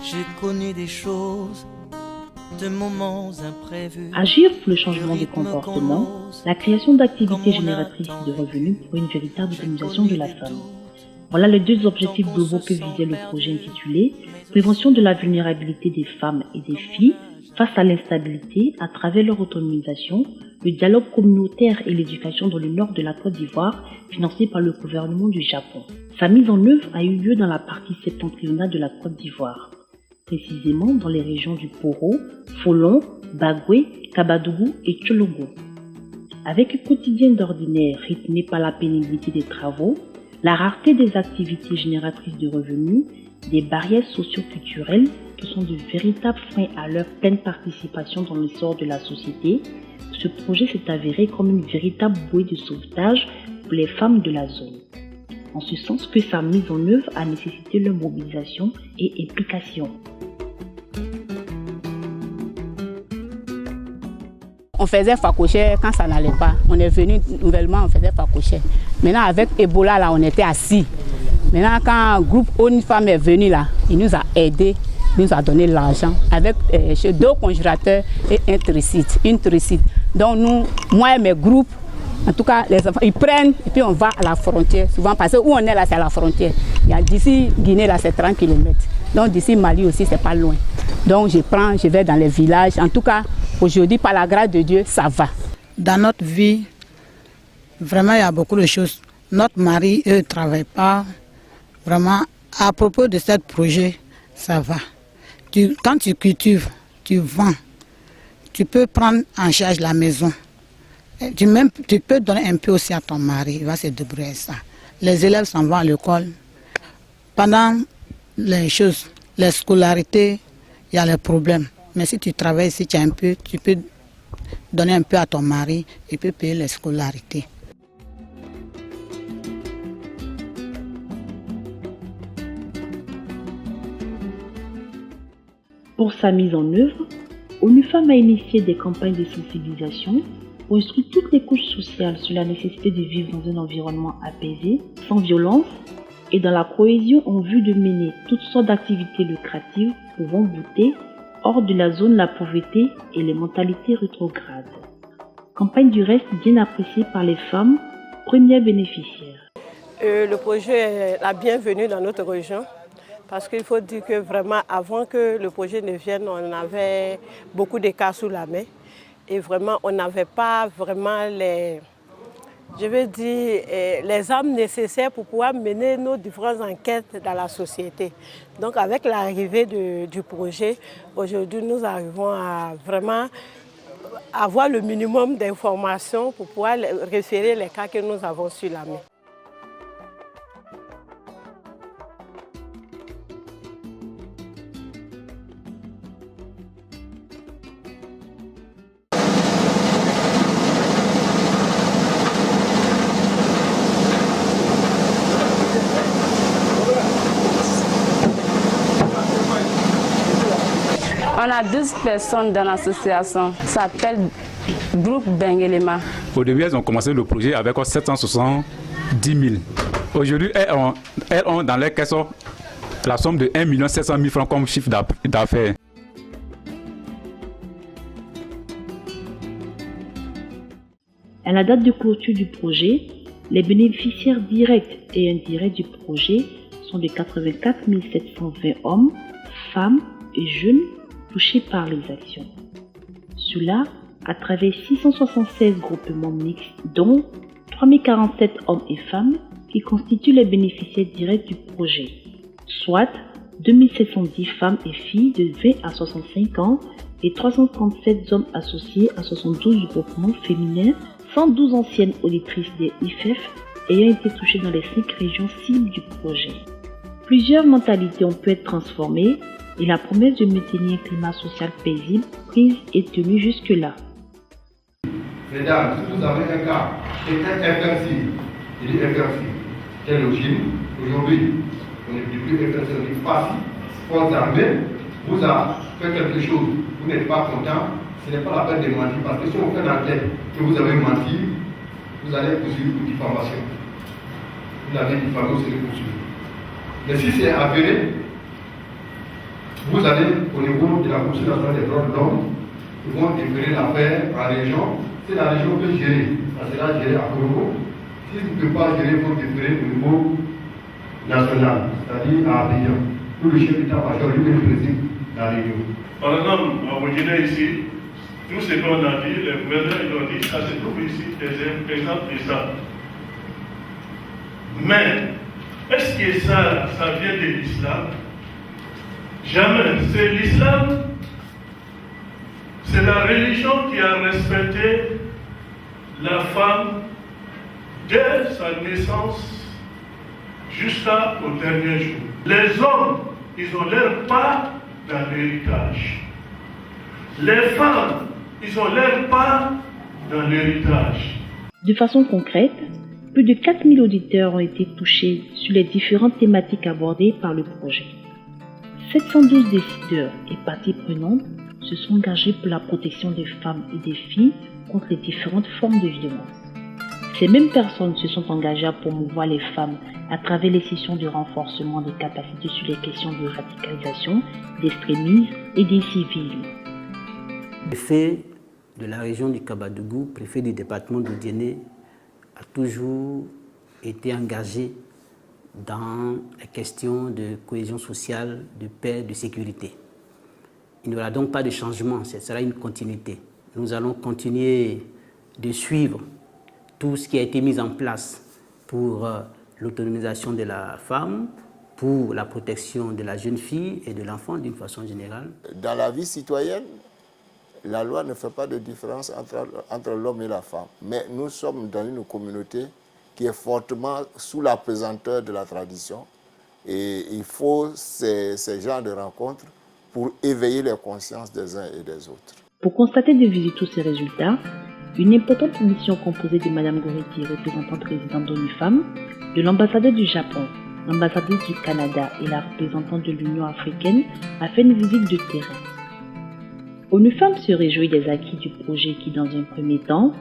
J'ai connu des choses, de moments imprévus. Agir pour le changement des comportements, la création d'activités génératrices de revenus pour une véritable autonomisation de la femme. Voilà les deux objectifs globaux que visait le projet intitulé « Prévention de la vulnérabilité des femmes et des filles face à l'instabilité à travers leur autonomisation, le dialogue communautaire et l'éducation dans le nord de la Côte d'Ivoire, financé par le gouvernement du Japon. Sa mise en œuvre a eu lieu dans la partie septentrionale de la Côte d'Ivoire, précisément dans les régions du Poro, Folon, Bagoué, Kabadougou et Tchologo. Avec un quotidien d'ordinaire rythmé par la pénibilité des travaux, la rareté des activités génératrices de revenus, des barrières socio-culturelles qui sont de véritables freins à leur pleine participation dans l'essor de la société, ce projet s'est avéré comme une véritable bouée de sauvetage pour les femmes de la zone. En ce sens que sa mise en œuvre a nécessité leur mobilisation et implication. On faisait facochère quand ça n'allait pas. On est venu nouvellement, on faisait facochère. Maintenant, avec Ebola, là, on était assis. Maintenant, quand un groupe ONU Femmes est venu là, il nous a aidés, il nous a donné l'argent avec 2 congélateurs et une tricide. Donc nous, moi et mes groupes, en tout cas, les enfants, ils prennent et puis on va à la frontière. Souvent, parce que où on est là, c'est à la frontière. D'ici Guinée, là, c'est 30 km. Donc d'ici Mali aussi, c'est pas loin. Donc je vais dans les villages. En tout cas, aujourd'hui, par la grâce de Dieu, ça va. Dans notre vie, vraiment, il y a beaucoup de choses. Notre mari, eux, ne travaillent pas. Vraiment, à propos de ce projet, ça va. Quand tu cultives, tu vends, tu peux prendre en charge la maison. Tu peux donner un peu aussi à ton mari, il va se débrouiller ça. Les élèves s'en vont à l'école. Pendant les scolarités, il y a les problèmes. Mais si tu travailles ici, tu as un peu, tu peux donner un peu à ton mari, il peut payer les scolarités. Pour sa mise en œuvre, ONU Femmes a initié des campagnes de sensibilisation pour instruire toutes les couches sociales sur la nécessité de vivre dans un environnement apaisé, sans violence et dans la cohésion en vue de mener toutes sortes d'activités lucratives pouvant bouter hors de la zone de la pauvreté et les mentalités rétrogrades. Campagne du reste bien appréciée par les femmes, premières bénéficiaires. Le projet est la bienvenue dans notre région. Parce qu'il faut dire que vraiment, avant que le projet ne vienne, on avait beaucoup de cas sous la main. Et vraiment, on n'avait pas vraiment les armes nécessaires pour pouvoir mener nos différentes enquêtes dans la société. Donc avec l'arrivée du projet, aujourd'hui, nous arrivons à vraiment avoir le minimum d'informations pour pouvoir référer les cas que nous avons sur la main. On a 12 personnes dans l'association. Ça s'appelle Groupe Bengelema. Au début, elles ont commencé le projet avec 770 000. Aujourd'hui, elles ont dans les caisses la somme de 1 700 000 francs comme chiffre d'affaires. À la date de clôture du projet, les bénéficiaires directs et indirects du projet sont de 84 720 hommes, femmes et jeunes touchés par les actions. Cela à travers 676 groupements mixtes, dont 3047 hommes et femmes qui constituent les bénéficiaires directs du projet, soit 2710 femmes et filles de 20 à 65 ans et 337 hommes associés à 72 groupements féminins, 112 anciennes auditrices des IFEF ayant été touchées dans les 5 régions cibles du projet. Plusieurs mentalités ont pu être transformées et la promesse de maintenir un climat social paisible prise et tenue jusque-là. Mesdames, si vous avez un cas infertile, il est infertile, quelle logique? Aujourd'hui, on n'est plus infertile, on est pas force armée, vous avez fait quelque chose, vous n'êtes pas content, ce n'est pas la peine de mentir, parce que si on fait l'enquête que vous avez menti, vous allez poursuivre pour diffamation. Vous l'avez diffamé, vous allez poursuivre. Mais si c'est avéré, Vous allez au niveau de la Commission nationale des droits de l'homme, ils vont déférer l'affaire en région. Si la région peut gérer, ça sera géré à Congo. Si vous ne pouvez pas gérer, il faut déférer au niveau national, c'est-à-dire à Abidjan. Où le chef d'état-major lui préside la réunion. Par exemple, au Guinée ici, tout ce qu'on a dit, les gouverneurs ils ont dit, ça se trouve ici, des exemples de ça. Mais, est-ce que ça vient de l'islam? Jamais. C'est l'islam, c'est la religion qui a respecté la femme dès sa naissance jusqu'au dernier jour. Les hommes, ils ont leur part dans l'héritage. Les femmes, ils ont leur part dans l'héritage. De façon concrète, plus de 4000 auditeurs ont été touchés sur les différentes thématiques abordées par le projet. 712 décideurs et parties prenantes se sont engagés pour la protection des femmes et des filles contre les différentes formes de violence. Ces mêmes personnes se sont engagées à promouvoir les femmes à travers les sessions de renforcement des capacités sur les questions de radicalisation, d'extrémisme et d'incivisme. Le préfet de la région du Kabadougou, préfet du département de Diéné, a toujours été engagé dans les questions de cohésion sociale, de paix, de sécurité. Il n'y aura donc pas de changement, ce sera une continuité. Nous allons continuer de suivre tout ce qui a été mis en place pour l'autonomisation de la femme, pour la protection de la jeune fille et de l'enfant d'une façon générale. Dans la vie citoyenne, la loi ne fait pas de différence entre l'homme et la femme. Mais nous sommes dans une communauté qui est fortement sous la pesanteur de la tradition. Et il faut ces genres de rencontres pour éveiller les consciences des uns et des autres. Pour constater de visu tous ces résultats, une importante mission composée de Mme Goriti, représentante résidente d'ONU-Femmes, de l'ambassadeur du Japon, l'ambassadeur du Canada et la représentante de l'Union africaine a fait une visite de terrain. ONU-Femmes se réjouit des acquis du projet qui, dans un premier temps,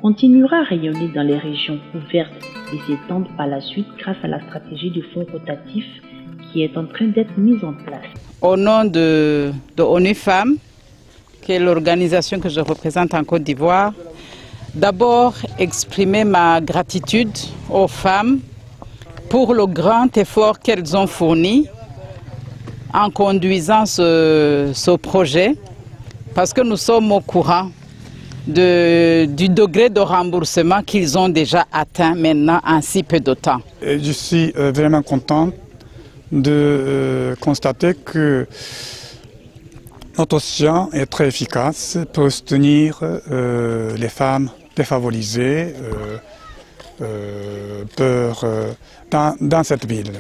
continuera à rayonner dans les régions ouvertes et s'étendre par la suite grâce à la stratégie de fonds rotatifs qui est en train d'être mise en place. Au nom de ONU-Femmes, qui est l'organisation que je représente en Côte d'Ivoire, d'abord exprimer ma gratitude aux femmes pour le grand effort qu'elles ont fourni en conduisant ce projet, parce que nous sommes au courant du degré de remboursement qu'ils ont déjà atteint maintenant en si peu de temps. Je suis vraiment content de constater que notre soutien est très efficace pour soutenir les femmes défavorisées dans cette ville.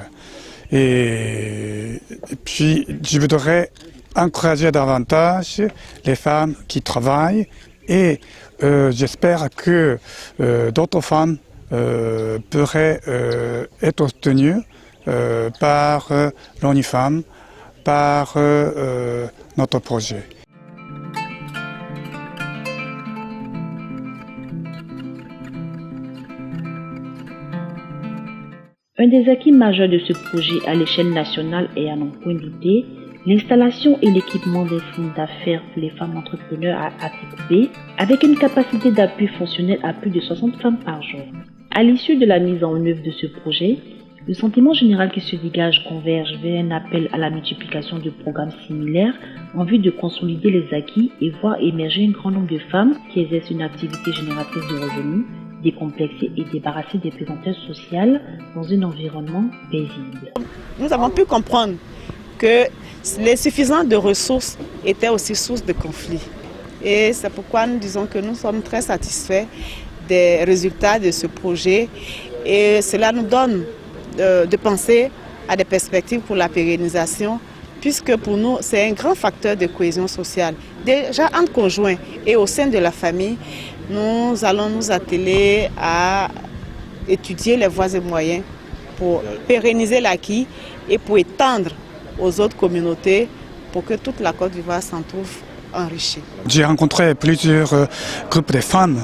Et puis, je voudrais encourager davantage les femmes qui travaillent et j'espère que d'autres femmes pourraient être soutenues par l'ONU-Femmes, par notre projet. Un des acquis majeurs de ce projet à l'échelle nationale est, à n'en point douter, l'installation et l'équipement des centres d'affaires pour les femmes entrepreneurs à Atikubé, avec une capacité d'appui fonctionnel à plus de 60 femmes par jour. À l'issue de la mise en œuvre de ce projet, le sentiment général qui se dégage converge vers un appel à la multiplication de programmes similaires en vue de consolider les acquis et voir émerger un grand nombre de femmes qui exercent une activité génératrice de revenus, décomplexée et débarrassée des pesanteurs sociales dans un environnement paisible. Nous avons pu comprendre que l'insuffisance de ressources était aussi source de conflits. Et c'est pourquoi nous disons que nous sommes très satisfaits des résultats de ce projet et cela nous donne de penser à des perspectives pour la pérennisation, puisque pour nous, c'est un grand facteur de cohésion sociale. Déjà entre conjoints et au sein de la famille, nous allons nous atteler à étudier les voies et moyens pour pérenniser l'acquis et pour étendre aux autres communautés pour que toute la Côte d'Ivoire s'en trouve enrichie. J'ai rencontré plusieurs groupes de femmes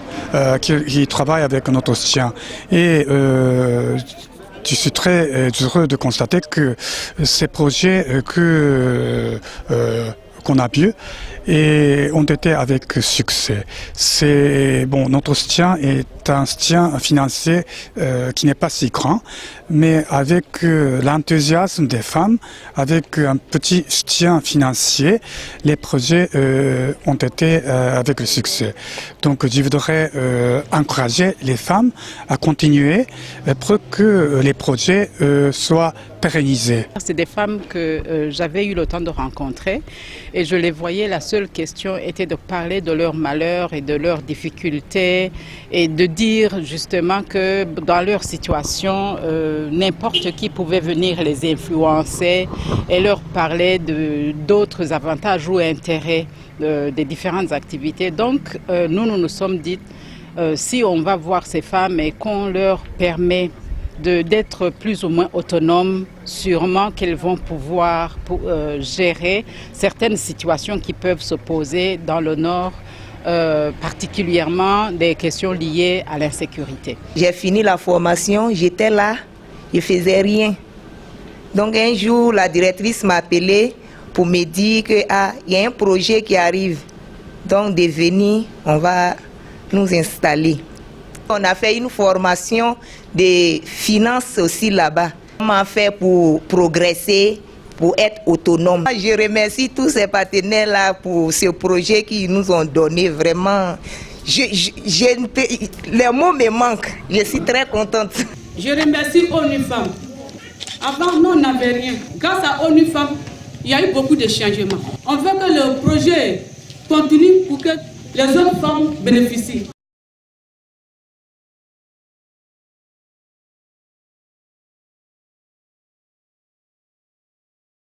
qui travaillent avec notre soutien et je suis très heureux de constater que ces projets qu'on a vus et ont été avec succès. Notre soutien est un soutien financier qui n'est pas si grand, mais avec l'enthousiasme des femmes, avec un petit soutien financier, les projets ont été avec le succès. Donc je voudrais encourager les femmes à continuer pour que les projets soient pérennisés. C'est des femmes que j'avais eu le temps de rencontrer et je les voyais, la seule question était de parler de leurs malheurs et de leurs difficultés et de dire justement que dans leur situation, n'importe qui pouvait venir les influencer et leur parler d'autres avantages ou intérêts des différentes activités. Donc nous nous sommes dit, si on va voir ces femmes et qu'on leur permet d'être plus ou moins autonomes, sûrement qu'elles vont pouvoir gérer certaines situations qui peuvent se poser dans le Nord, particulièrement des questions liées à l'insécurité. J'ai fini la formation, j'étais là, je ne faisais rien. Donc un jour, la directrice m'a appelé pour me dire qu'il y a un projet qui arrive. Donc de venir, on va nous installer. On a fait une formation de finances aussi là-bas. On a fait pour progresser, pour être autonome. Je remercie tous ces partenaires-là pour ce projet qu'ils nous ont donné. Vraiment, les mots me manquent. Je suis très contente. Je remercie ONU Femmes. Avant, nous, on n'avait rien. Grâce à ONU Femmes, il y a eu beaucoup de changements. On veut que le projet continue pour que les autres femmes bénéficient.